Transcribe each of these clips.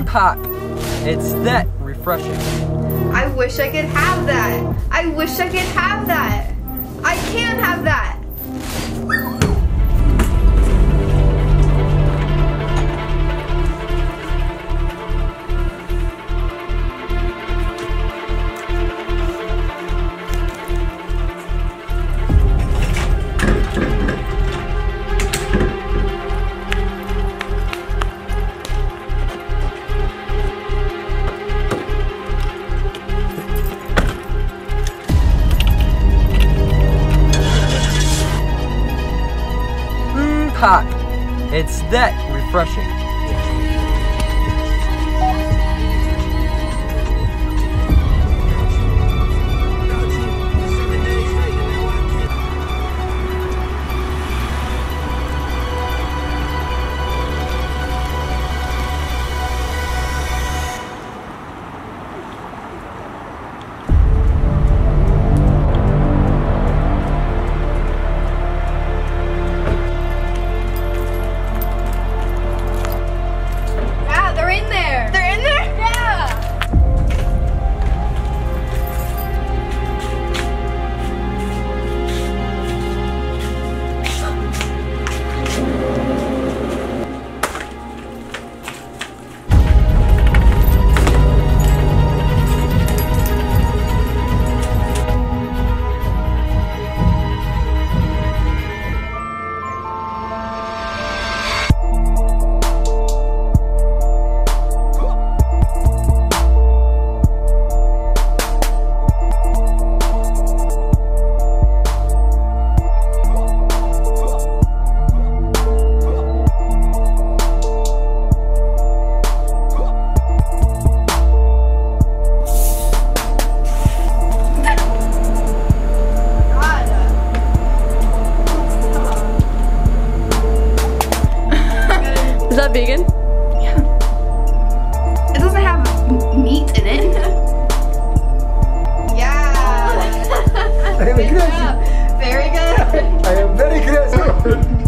Pop. It's that refreshing. I wish I could have that. I wish I could have that. I can have that. Pop. It's that refreshing. Is that vegan? Yeah. It doesn't have meat in it. Yeah. I am Good job. Very good. I am very aggressive.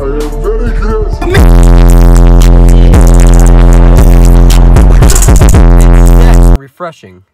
I am very aggressive. It's that refreshing.